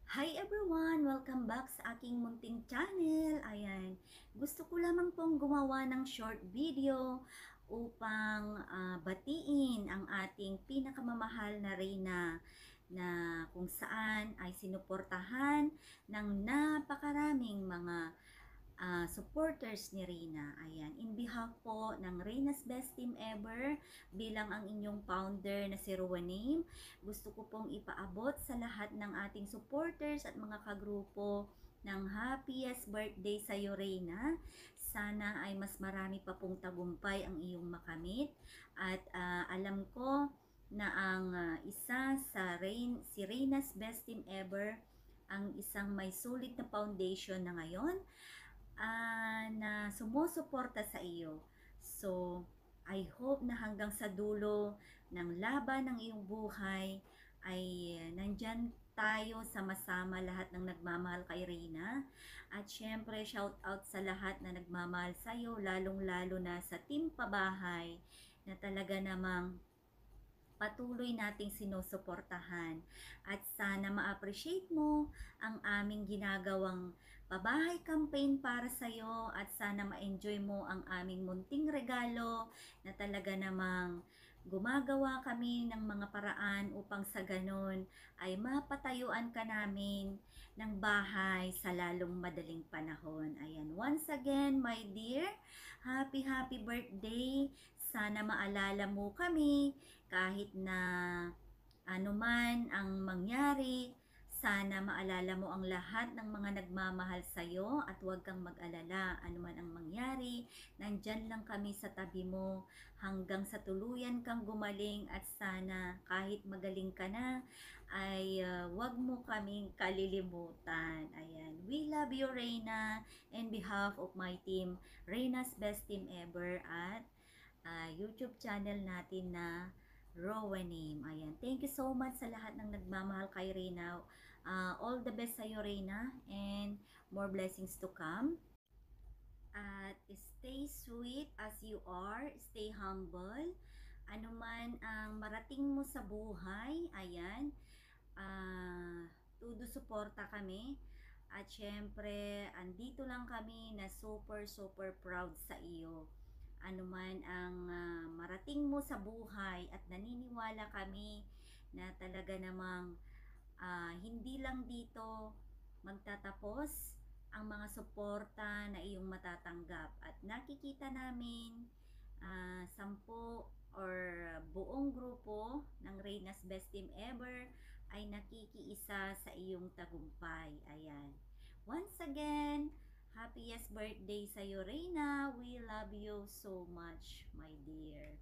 Hi everyone! Welcome back sa aking munting channel. Ayan, gusto ko lamang pong gumawa ng short video upang batiin ang ating pinakamamahal na reyna na kung saan ay sinuportahan ng napakaraming mga supporters ni Reyna. Ayan, in behalf po ng Reyna's Best Team Ever, bilang ang inyong founder na si Rowanim, gusto ko pong ipaabot sa lahat ng ating supporters at mga kagrupo ng happiest birthday sa iyo, Reyna. Sana ay mas marami pa pong tagumpay ang iyong makamit at alam ko na ang isa sa si Reyna's Best Team Ever ang isang may sulit na foundation na ngayon na sumusuporta sa iyo. So, I hope na hanggang sa dulo ng laban ng iyong buhay ay nandyan tayo sama-sama lahat ng nagmamahal kay Reyna. At syempre, shout out sa lahat na nagmamahal sa iyo, lalong-lalo na sa team pabahay na talaga namang patuloy nating sinusuportahan at sana ma-appreciate mo ang aming ginagawang pabahay campaign para sa iyo at sana ma-enjoy mo ang aming munting regalo na talaga namang gumagawa kami ng mga paraan upang sa ganon ay mapatayuan ka namin ng bahay sa lalong madaling panahon. Ayan, once again, my dear, happy birthday. Sana maalala mo kami kahit na anuman ang mangyari. Sana maalala mo ang lahat ng mga nagmamahal sa iyo at huwag kang mag-alala anuman ang mangyari. Nandyan lang kami sa tabi mo hanggang sa tuluyan kang gumaling at sana kahit magaling ka na ay huwag mo kaming kalilimutan. Ayan. We love you, Reyna, in behalf of my team, Reyna's Best Team Ever at YouTube channel natin na Rowanim. Ayan. Thank you so much sa lahat ng nagmamahal kay Reyna. All the best sa iyo, Reyna, and more blessings to come. At stay sweet as you are, stay humble. Ano man ang marating mo sa buhay, ayan, todo suporta kami. At syempre, andito lang kami na super proud sa iyo. Ano man ang marating mo sa buhay at naniniwala kami na talaga namang hindi lang dito magtatapos ang mga suporta na iyong matatanggap at nakikita namin 10 or buong grupo ng Reyna's Best Team Ever ay nakikiisa sa iyong tagumpay. Ayan. Once again, happiest birthday sa iyo, Reyna. We love you so much, my dear.